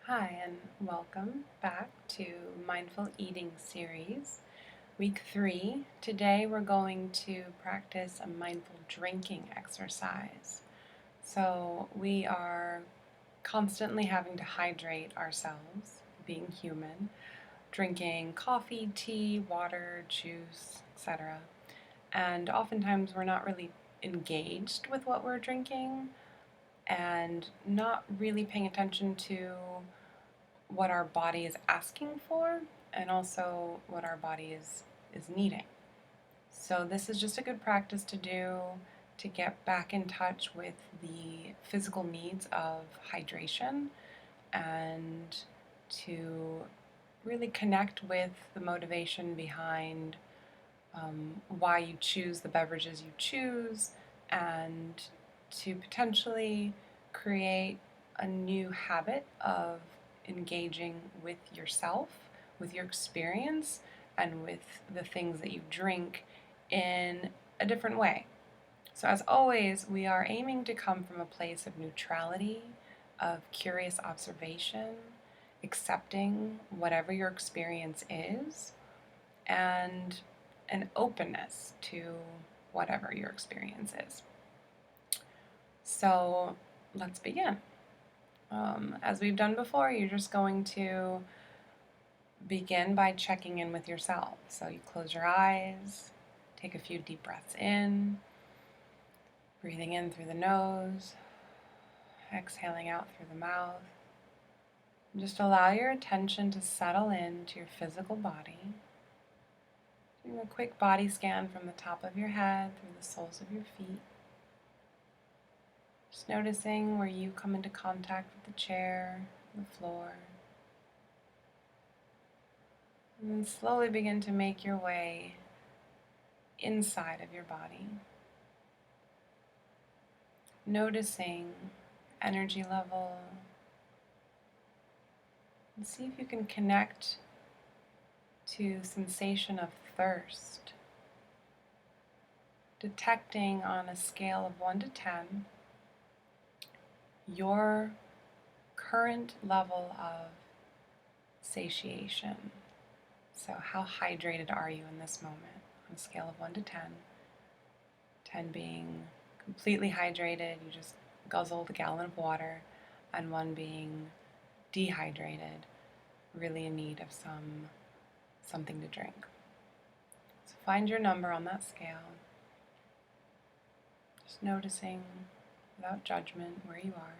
Hi, and welcome back to Mindful Eating series, week 3. Today we're going to practice a mindful drinking exercise. So we are constantly having to hydrate ourselves, being human, drinking coffee, tea, water, juice, etc. And oftentimes we're not really engaged with what we're drinking and not really paying attention to what our body is asking for and also what our body is needing. So this is just a good practice to do to get back in touch with the physical needs of hydration and to really connect with the motivation behind why you choose the beverages you choose, and to potentially create a new habit of engaging with yourself, with your experience, and with the things that you drink in a different way. So, as always, we are aiming to come from a place of neutrality, of curious observation, accepting whatever your experience is, and an openness to whatever your experience is. So let's begin. As we've done before, you're just going to begin by checking in with yourself. So you close your eyes, take a few deep breaths in, breathing in through the nose, exhaling out through the mouth. And just allow your attention to settle into your physical body. Doing a quick body scan from the top of your head through the soles of your feet. Just noticing where you come into contact with the chair, the floor. And then slowly begin to make your way inside of your body. Noticing energy level. And see if you can connect to sensation of thirst. Detecting on a scale of 1 to 10 your current level of satiation. So how hydrated are you in this moment on a scale of 1 to 10? 10 being completely hydrated, you just guzzled a gallon of water, and 1 being dehydrated, really in need of something to drink. So find your number on that scale. Just noticing without judgment where you are.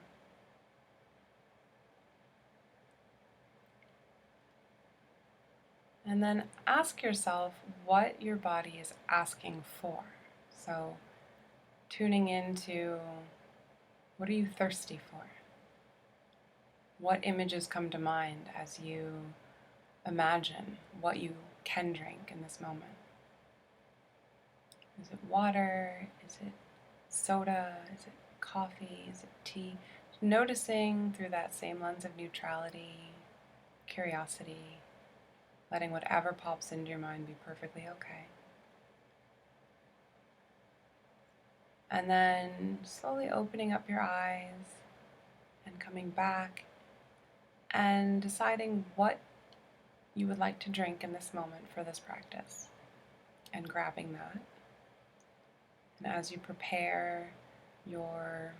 And then ask yourself what your body is asking for. So tuning into what are you thirsty for? What images come to mind as you imagine what you can drink in this moment? Is it water? Is it soda? Is it coffee? Is it tea? Noticing through that same lens of neutrality, curiosity, letting whatever pops into your mind be perfectly okay. And then slowly opening up your eyes and coming back and deciding what you would like to drink in this moment for this practice and grabbing that. And as you prepare your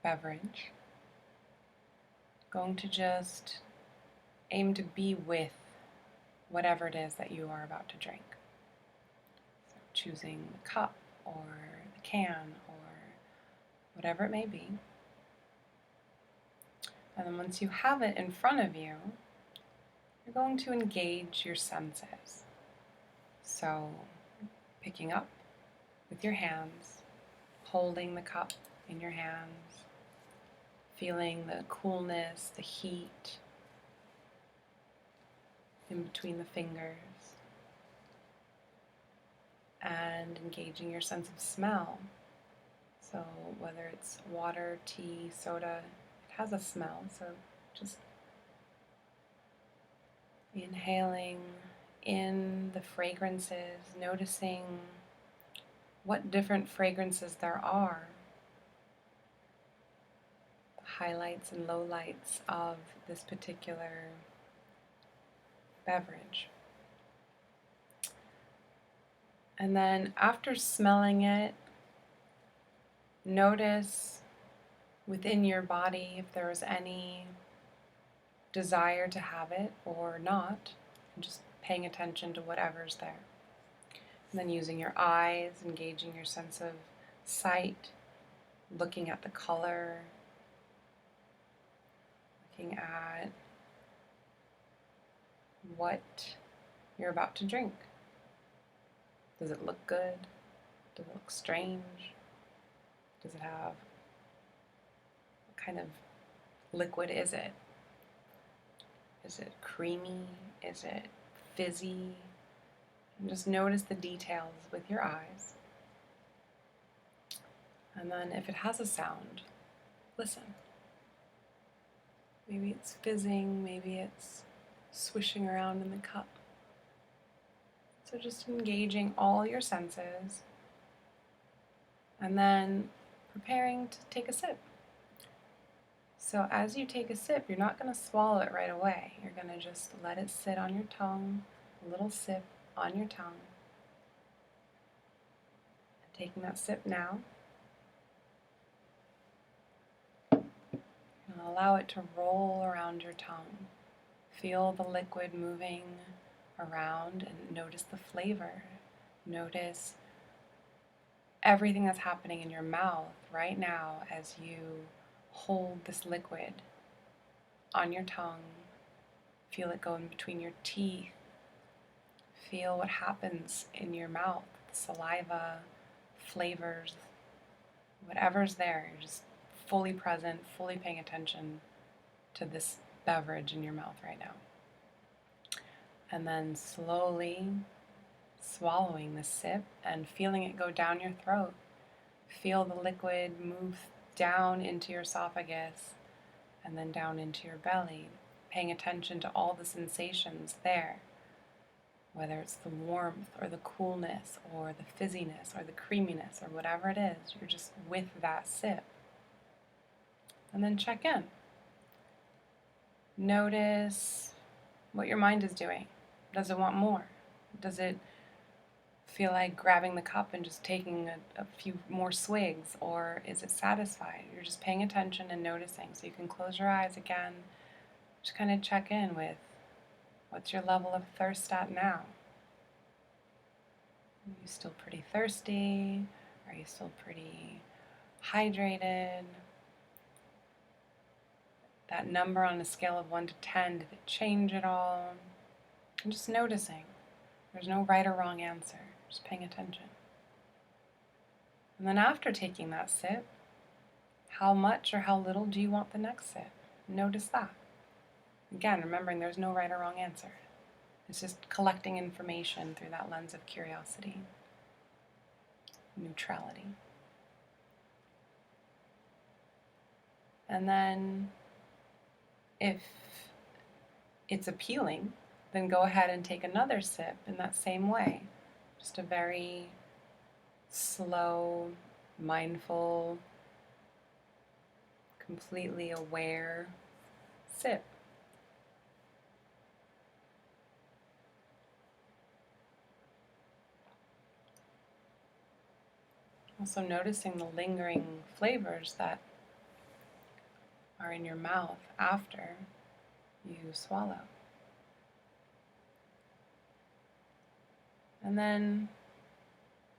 beverage, going to just aim to be with whatever it is that you are about to drink. So choosing the cup or the can or whatever it may be. And then once you have it in front of you, you're going to engage your senses. So picking up with your hands, holding the cup in your hands, feeling the coolness, the heat in between the fingers, and engaging your sense of smell. So whether it's water, tea, soda, it has a smell, so just inhaling in the fragrances, noticing what different fragrances there are. highlights and lowlights of this particular beverage. And then after smelling it, notice within your body if there was any desire to have it or not, and just paying attention to whatever's there. And then using your eyes, engaging your sense of sight, looking at the color, looking at what you're about to drink. Does it look good? Does it look strange? Does it have, what kind of liquid is it? Is it creamy? Is it fizzy? And just notice the details with your eyes. And then if it has a sound, listen. Maybe it's fizzing, maybe it's swishing around in the cup. So just engaging all your senses and then preparing to take a sip. So as you take a sip, you're not going to swallow it right away. You're going to just let it sit on your tongue, a little sip on your tongue. And taking that sip now, and allow it to roll around your tongue. Feel the liquid moving around and notice the flavor. Notice everything that's happening in your mouth right now as you hold this liquid on your tongue. Feel it go in between your teeth. Feel what happens in your mouth, the saliva, flavors, whatever's there. You're just fully present, fully paying attention to this beverage in your mouth right now. And then slowly swallowing the sip and feeling it go down your throat. Feel the liquid move down into your esophagus and then down into your belly, paying attention to all the sensations there, whether it's the warmth or the coolness or the fizziness or the creaminess or whatever it is. You're just with that sip. And then check in. Notice what your mind is doing. Does it want more? Does it feel like grabbing the cup and just taking a few more swigs, or is it satisfied? You're just paying attention and noticing. So you can close your eyes again, just kind of check in with what's your level of thirst at now. Are you still pretty thirsty? Are you still pretty hydrated? That number on a scale of 1 to 10, did it change at all? And just noticing. There's no right or wrong answer. Just paying attention. And then after taking that sip, how much or how little do you want the next sip? Notice that. Again, remembering there's no right or wrong answer. It's just collecting information through that lens of curiosity, neutrality. And then if it's appealing, then go ahead and take another sip in that same way. Just a very slow, mindful, completely aware sip. Also noticing the lingering flavors that are in your mouth after you swallow. And then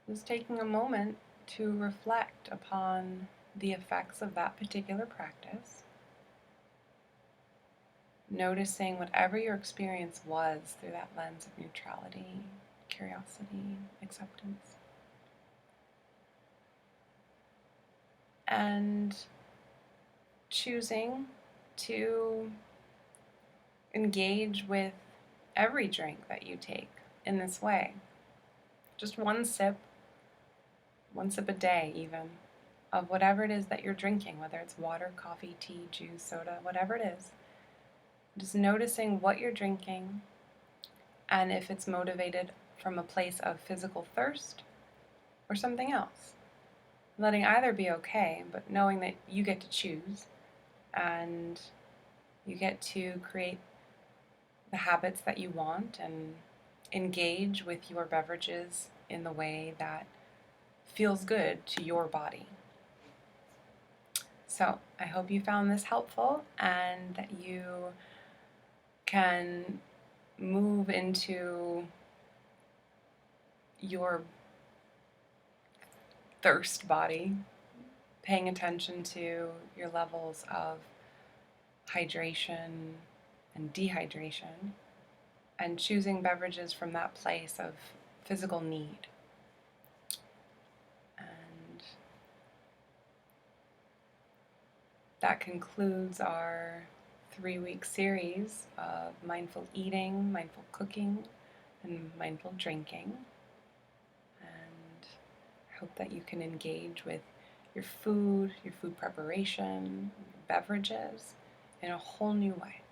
just taking a moment to reflect upon the effects of that particular practice. Noticing whatever your experience was through that lens of neutrality, curiosity, acceptance. And choosing to engage with every drink that you take in this way. Just one sip a day even, of whatever it is that you're drinking, whether it's water, coffee, tea, juice, soda, whatever it is. Just noticing what you're drinking and if it's motivated from a place of physical thirst or something else. Letting either be okay, but knowing that you get to choose and you get to create the habits that you want and engage with your beverages in the way that feels good to your body. So I hope you found this helpful and that you can move into your thirst body, paying attention to your levels of hydration and dehydration, and choosing beverages from that place of physical need. And that concludes our 3-week series of mindful eating, mindful cooking, and mindful drinking. And I hope that you can engage with your food preparation, your beverages in a whole new way.